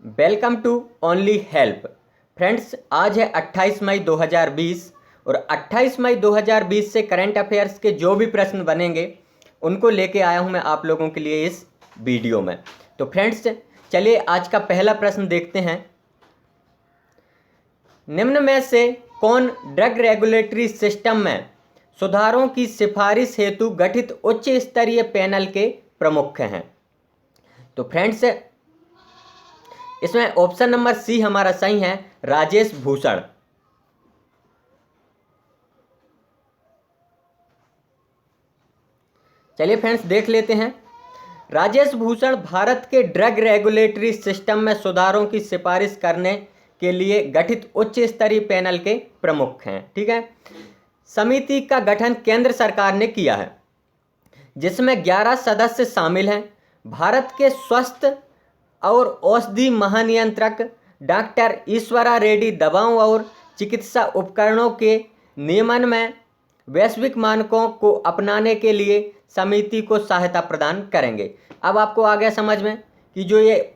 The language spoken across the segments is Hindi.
Welcome to only help. Friends, आज है 28 मई 2020 और 28 मई 2020 से करंट अफेयर्स के जो भी प्रश्न बनेंगे उनको लेके आया हूं मैं आप लोगों के लिए इस वीडियो में। तो फ्रेंड्स, चलिए आज का पहला प्रश्न देखते हैं। निम्न में से कौन ड्रग रेगुलेटरी सिस्टम में सुधारों की सिफारिश हेतु गठित उच्च स्तरीय पैनल के प्रमुख हैं? तो फ्रेंड्स, इसमें ऑप्शन नंबर सी हमारा सही है, राजेश भूषण। चलिए फ्रेंड्स देख लेते हैं। राजेश भूषण भारत के ड्रग रेगुलेटरी सिस्टम में सुधारों की सिफारिश करने के लिए गठित उच्च स्तरीय पैनल के प्रमुख हैं। ठीक है, समिति का गठन केंद्र सरकार ने किया है जिसमें 11 सदस्य शामिल हैं। भारत के स्वास्थ्य और औषधि महानियंत्रक डॉक्टर ईश्वरा रेड्डी दवाओं और चिकित्सा उपकरणों के नियमन में वैश्विक मानकों को अपनाने के लिए समिति को सहायता प्रदान करेंगे। अब आपको आ गया समझ में कि जो ये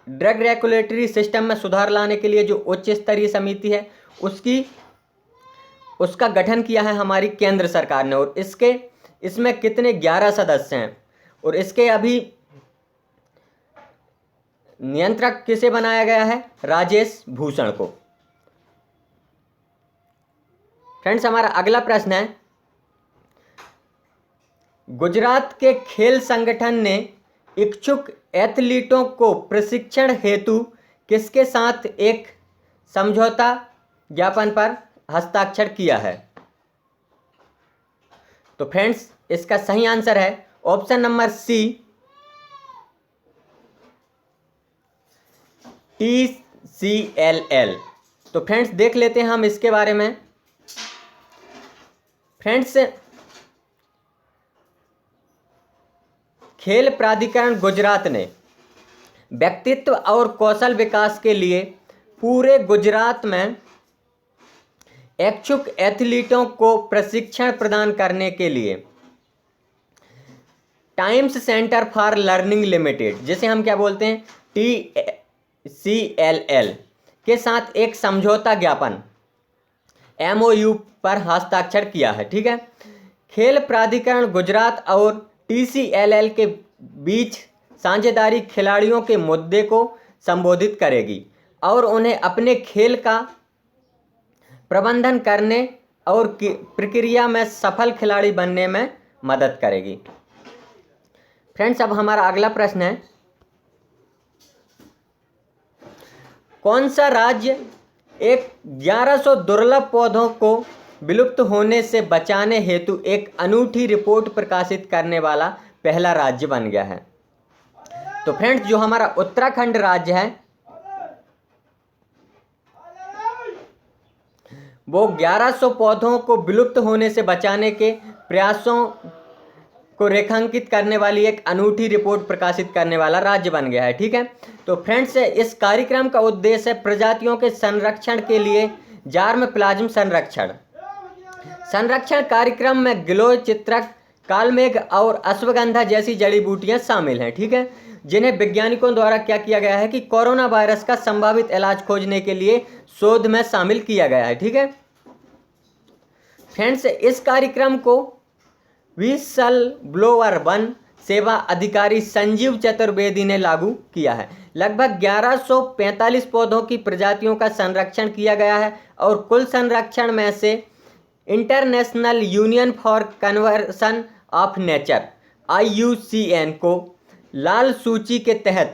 ड्रग रेगुलेटरी सिस्टम में सुधार लाने के लिए जो उच्च स्तरीय समिति है उसका गठन किया है हमारी केंद्र सरकार ने, और इसमें कितने 11 सदस्य हैं, और इसके अभी नियंत्रक किसे बनाया गया है? राजेश भूषण को। फ्रेंड्स, हमारा अगला प्रश्न है, गुजरात के खेल संगठन ने इच्छुक एथलीटों को प्रशिक्षण हेतु किसके साथ एक समझौता ज्ञापन पर हस्ताक्षर किया है? तो फ्रेंड्स, इसका सही आंसर है ऑप्शन नंबर सी, TCLL। तो फ्रेंड्स देख लेते हैं हम इसके बारे में। फ्रेंड्स, खेल प्राधिकरण गुजरात ने व्यक्तित्व और कौशल विकास के लिए पूरे गुजरात में इच्छुक एथलीटों को प्रशिक्षण प्रदान करने के लिए times centre for learning limited, जिसे हम क्या बोलते हैं, TCLL के साथ एक समझौता ज्ञापन MOU पर हस्ताक्षर किया है। ठीक है, खेल प्राधिकरण गुजरात और TCLL के बीच साझेदारी खिलाड़ियों के मुद्दे को संबोधित करेगी और उन्हें अपने खेल का प्रबंधन करने और प्रक्रिया में सफल खिलाड़ी बनने में मदद करेगी। फ्रेंड्स, अब हमारा अगला प्रश्न है, कौन सा राज्य एक 1100 दुर्लभ पौधों को विलुप्त होने से बचाने हेतु एक अनूठी रिपोर्ट प्रकाशित करने वाला पहला राज्य बन गया है? तो फ्रेंड्स, जो हमारा उत्तराखंड राज्य है वो 1100 पौधों को विलुप्त होने से बचाने के प्रयासों को रेखांकित करने वाली एक अनूठी रिपोर्ट प्रकाशित करने वाला राज्य बन गया है। ठीक है, तो फ्रेंड्स, इस कार्यक्रम का उद्देश्य है प्रजातियों के संरक्षण के लिए जार्मप्लाज्म संरक्षण कार्यक्रम में गिलोय, चित्रक, कालमेघ और अश्वगंधा जैसी जड़ी बूटियां शामिल हैं। ठीक है, जिन्हें वैज्ञानिकों द्वारा क्या किया गया है कि कोरोना वायरस का संभावित इलाज खोजने के लिए शोध में शामिल किया गया है। ठीक है फ्रेंड्स, इस कार्यक्रम को व्हिसल ब्लोअर वन सेवा अधिकारी संजीव चतुर्वेदी ने लागू किया है। लगभग 1145 पौधों की प्रजातियों का संरक्षण किया गया है और कुल संरक्षण में से international union for conversion of nature IUCN को लाल सूची के तहत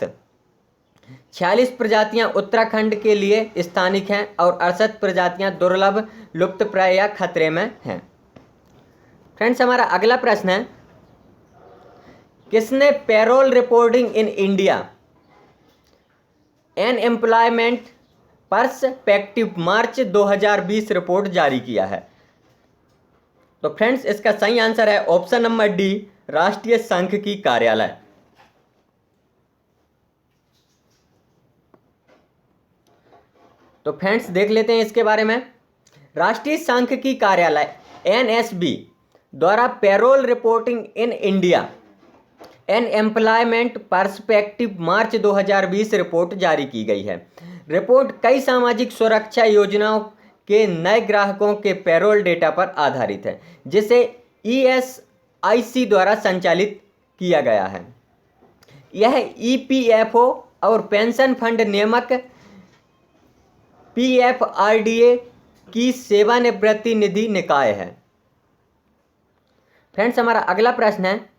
46 प्रजातियां उत्तराखंड के लिए स्थानिक हैं और 68 प्रजातियां दुर्लभ, लुप्तप्राय या खतरे में हैं। फ्रेंड्स, हमारा अगला प्रश्न है, किसने payroll reporting in India an employment perspective March 2020 report जारी किया है? तो फ्रेंड्स, इसका सही आंसर है ऑप्शन नंबर डी, राष्ट्रीय सांख्यिकी कार्यालय। तो फ्रेंड्स देख लेते हैं इसके बारे में। राष्ट्रीय सांख्यिकी कार्यालय NSB द्वारा payroll reporting in India an employment perspective March 2020 report जारी की गई है। रिपोर्ट कई सामाजिक सुरक्षा योजनाओं के नए ग्राहकों के पेरोल डेटा पर आधारित है, जिसे ESIC द्वारा संचालित किया गया है। यह EPFO और पेंशन फंड नियामक PFRDA की सेवानिवृत्ति निधि निकाय है। फ्रेंड्स, हमारा अगला प्रश्न है,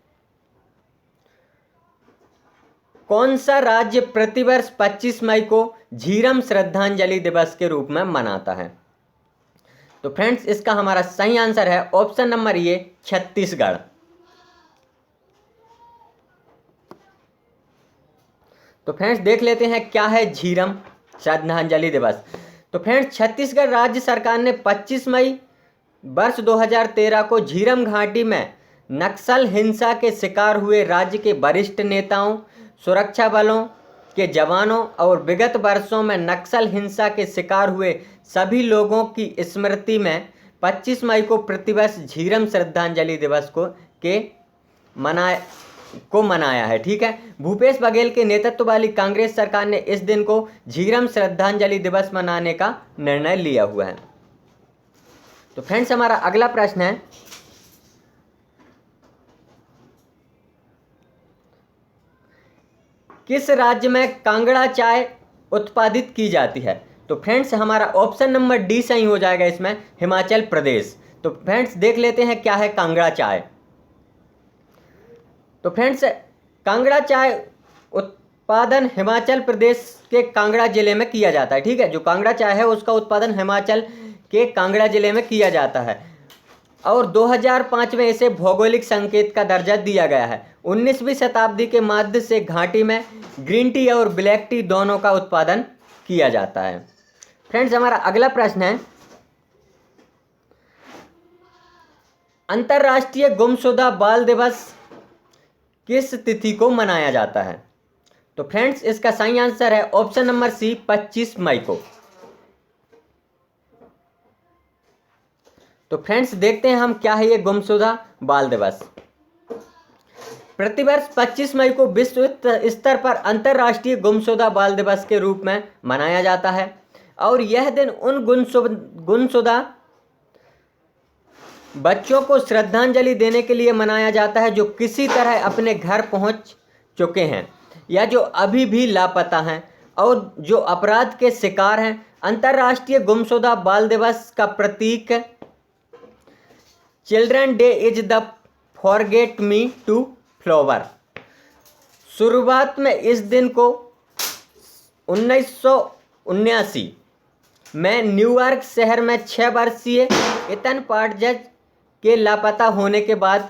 कौन सा राज्य प्रतिवर्ष 25 मई को झीरम श्रद्धांजलि दिवस के रूप में मनाता है? तो फ्रेंड्स, इसका हमारा सही आंसर है ऑप्शन नंबर ए, छत्तीसगढ़। तो फ्रेंड्स, देख लेते हैं क्या है झीरम श्रद्धांजलि दिवस। तो फ्रेंड्स, छत्तीसगढ़ राज्य सरकार ने 25 मई वर्ष 2013 को झीरम घाटी में नक्सल हिंसा के शिकार हुए राज्य के वरिष्ठ नेताओं, सुरक्षा बलों के जवानों और विगत वर्षों में नक्सल हिंसा के शिकार हुए सभी लोगों की स्मृति में 25 मई को प्रतिवर्ष झीरम श्रद्धांजलि दिवस को मनाया है। ठीक है, भूपेश बघेल के नेतृत्व वाली कांग्रेस सरकार ने इस दिन को झीरम श्रद्धांजलि दिवस मनाने का निर्णय लिया हुआ है। तो फ्रेंड्स, हमारा अगला प्रश्न है, किस राज्य में कांगड़ा चाय उत्पादित की जाती है? तो फ्रेंड्स, हमारा ऑप्शन नंबर डी सही हो जाएगा इसमें, हिमाचल प्रदेश। तो फ्रेंड्स, देख लेते हैं क्या है कांगड़ा चाय। तो फ्रेंड्स, कांगड़ा चाय उत्पादन हिमाचल प्रदेश के कांगड़ा जिले में किया जाता है। ठीक है, जो कांगड़ा चाय है उसका उत्पादन हिमाचल के कांगड़ा जिले में किया जाता है और 2005 में इसे भौगोलिक संकेत का दर्जा दिया गया है। 19वीं शताब्दी के मध्य से घाटी में ग्रीन टी और ब्लैक टी दोनों का उत्पादन किया जाता है। फ्रेंड्स, हमारा अगला प्रश्न है, अंतर्राष्ट्रीय गुमशुदा बाल दिवस किस तिथि को मनाया जाता है? तो फ्रेंड्स, इसका सही आंसर है ऑप्शन नंबर सी, 25 मई को। तो फ्रेंड्स, देखते हैं हम क्या है ये गुमशुदा बाल दिवस। प्रतिवर्ष 25 मई को विश्व स्तर पर अंतर्राष्ट्रीय गुमशुदा बाल दिवस के रूप में मनाया जाता है और यह दिन उन गुमशुदा बच्चों को श्रद्धांजलि देने के लिए मनाया जाता है जो किसी तरह अपने घर पहुंच चुके हैं या जो अभी भी लापता हैं और जो अपराध के शिकार हैं। अंतर्राष्ट्रीय गुमशुदा बाल दिवस का प्रतीक children day is the forget me to flower. शुरुआत में इस दिन को 1979 में न्यूयॉर्क शहर में 6 वर्षीय इथन पार्टजज के लापता होने के बाद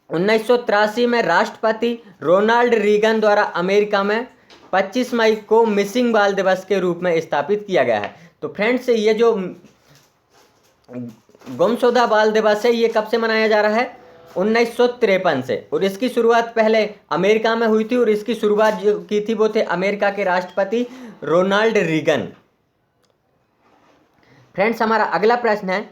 1983 में राष्ट्रपति रोनाल्ड रीगन द्वारा अमेरिका में 25 मई को मिसिंग बाल दिवस के रूप में स्थापित किया गया है। तो फ्रेंड्स, ये जो गुमशुदा बाल दिवस है ये कब से मनाया जा रहा है? 1953 से, और इसकी शुरुआत पहले अमेरिका में हुई थी और इसकी शुरुआत जो की थी वो थे अमेरिका के राष्ट्रपति रोनाल्ड रीगन। फ्रेंड्स, हमारा अगला प्रश्न है,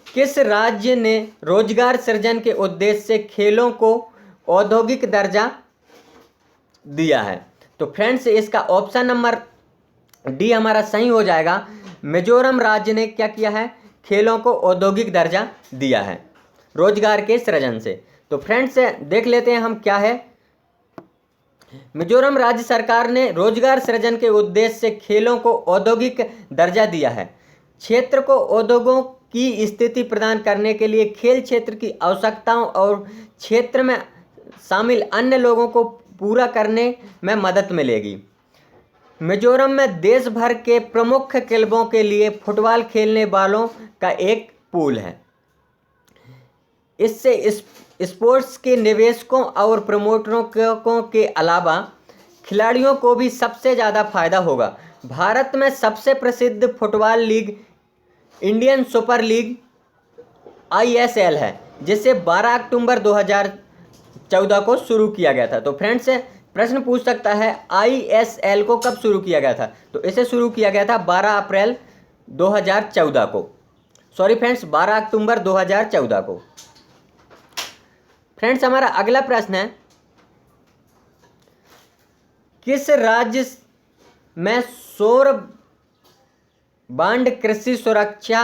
किस राज्य ने रोजगार सृजन के उद्देश्य से खेलों को औद्योगिक दर्जा दिया है? तो फ्रेंड्स, इसका ऑप्शन नंबर डी हमारा सही हो जाएगा। मिजोरम राज्य ने क्या किया है? खेलों को औद्योगिक दर्जा दिया है रोजगार के सृजन से। तो फ्रेंड्स, देख लेते हैं हम क्या है। मिजोरम राज्य सरकार ने रोजगार सृजन के उद्देश्य से खेलों को औद्योगिक दर्जा दिया है। क्षेत्र को उद्योगों की स्थिति प्रदान करने के लिए खेल क्षेत्र की आवश्यकताओं और क्षेत्र में शामिल अन्य लोगों को पूरा करने में मदद मिलेगी। मिजोरम में देश भर के प्रमुख क्लबों के लिए फुटबॉल खेलने वालों का एक पूल है। इससे स्पोर्ट्स के निवेशकों और प्रमोटरों के अलावा खिलाड़ियों को भी सबसे ज़्यादा फायदा होगा। भारत में सबसे प्रसिद्ध football league Indian super league ISL है, जिसे 12 अक्टूबर 2014 को शुरू किया गया था। तो फ्रेंड्स, प्रश्न पूछ सकता है ISL को कब शुरू किया गया था? तो इसे शुरू किया गया था 12 अप्रैल 2014 को, सॉरी फ्रेंड्स, 12 अक्टूबर 2014 को। फ्रेंड्स हमारा अगला प्रश्न है, किस राज्य में सौर बांड कृषि सुरक्षा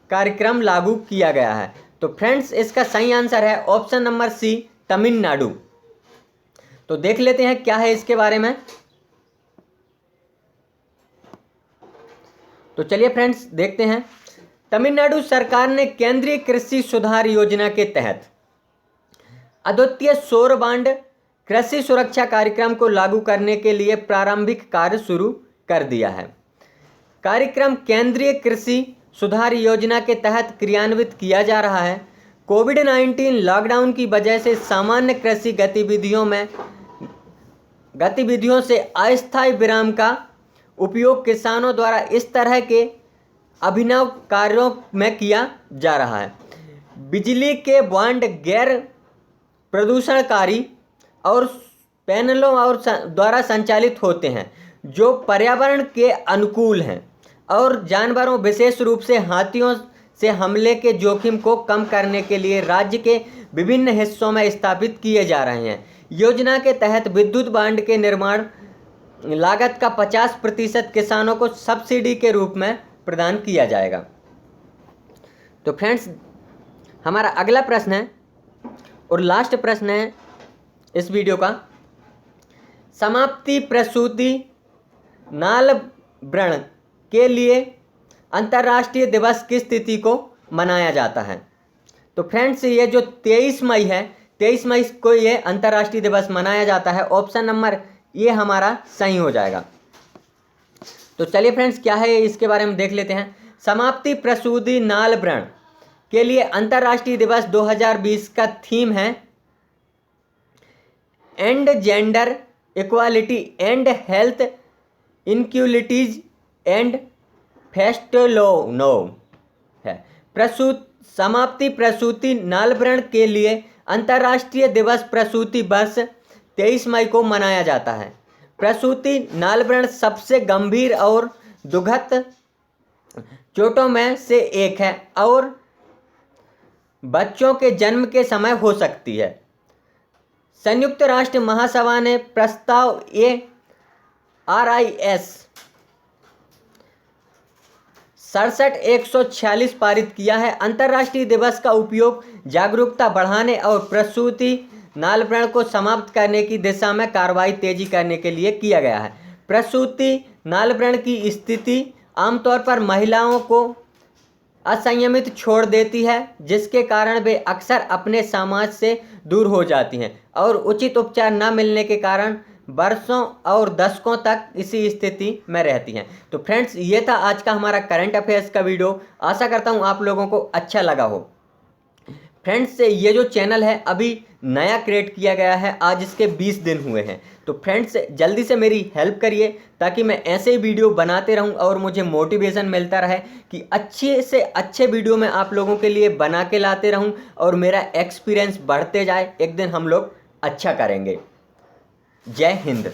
कार्यक्रम लागू किया गया है? तो फ्रेंड्स इसका सही आंसर है ऑप्शन नंबर सी, तमिलनाडु। तो देख लेते हैं क्या है इसके बारे में। तो चलिए फ्रेंड्स देखते हैं। तमिलनाडु सरकार ने केंद्रीय कृषि सुधार योजना के तहत अद्वितीय सौर बांड कृषि सुरक्षा कार्यक्रम को लागू करने के लिए प्रारंभिक कार्य शुरू कर दिया है। कार्यक्रम केंद्रीय कृषि सुधार योजना के तहत क्रियान्वित किया जा रहा है। कोविड-19 लॉकडाउन की वजह से सामान्य कृषि गतिविधियों से अस्थायी विराम का उपयोग किसानों द्वारा इस तरह के अभिनव कार्यों में किया जा रहा है। बिजली के बॉन्ड गैर प्रदूषणकारी और पैनलों और द्वारा संचालित होते हैं जो पर्यावरण के अनुकूल हैं और जानवरों विशेष रूप से हाथियों से हमले के जोखिम को कम करने के लिए राज्य के विभिन्न हिस्सों में स्थापित किए जा रहे हैं। योजना के तहत विद्युत बांड के निर्माण लागत का 50% किसानों को सब्सिडी के रूप में प्रदान किया जाएगा। तो फ्रेंड्स हमारा अगला प्रश्न है और लास्ट प्रश्न है इस वीडियो का, समाप्ति प्रसूति नाल व्रण के लिए अंतर्राष्ट्रीय दिवस किस तिथि को मनाया जाता है? तो फ्रेंड्स ये जो 23 मई है, 23 मई को ये अंतर्राष्ट्रीय दिवस मनाया जाता है। ऑप्शन नंबर ये हमारा सही हो जाएगा। तो चलिए फ्रेंड्स क्या है इसके बारे में देख लेते हैं। समाप्ति प्रसूति नाल व्रण के लिए अंतर्राष्ट्रीय दिवस 2020 का थीम है end gender equality and health inequalities and फेस्टलोनो है। समाप्ति प्रसूति नाल व्रण के लिए अंतर्राष्ट्रीय दिवस प्रसूति वर्ष 23 मई को मनाया जाता है। प्रसूति नाल व्रण सबसे गंभीर और दुखद चोटों में से एक है और बच्चों के जन्म के समय हो सकती है। संयुक्त राष्ट्र महासभा ने प्रस्ताव ARIS 67/146 पारित किया है। अंतर्राष्ट्रीय दिवस का उपयोग जागरूकता बढ़ाने और प्रसूति नाल व्रण को समाप्त करने की दिशा में कार्रवाई तेजी करने के लिए किया गया है। प्रसूति नाल व्रण की स्थिति आमतौर पर महिलाओं को असंयमित छोड़ देती है, जिसके कारण वे अक्सर अपने समाज से दूर हो जाती हैं और उचित उपचार न मिलने के कारण वर्षों और दशकों तक इसी स्थिति में रहती हैं। तो फ्रेंड्स ये था आज का हमारा करंट अफेयर्स का वीडियो। आशा करता हूँ आप लोगों को अच्छा लगा हो। फ्रेंड्स ये जो चैनल है अभी नया क्रिएट किया गया है, आज इसके 20 दिन हुए हैं। तो फ्रेंड्स जल्दी से मेरी हेल्प करिए ताकि मैं ऐसे ही वीडियो बनाते रहूं और मुझे मोटिवेशन मिलता रहे कि अच्छे से अच्छे वीडियो मैं आप लोगों के लिए बना के लाते रहूं और मेरा एक्सपीरियंस बढ़ते जाए। एक दिन हम लोग अच्छा करेंगे। जय हिंद।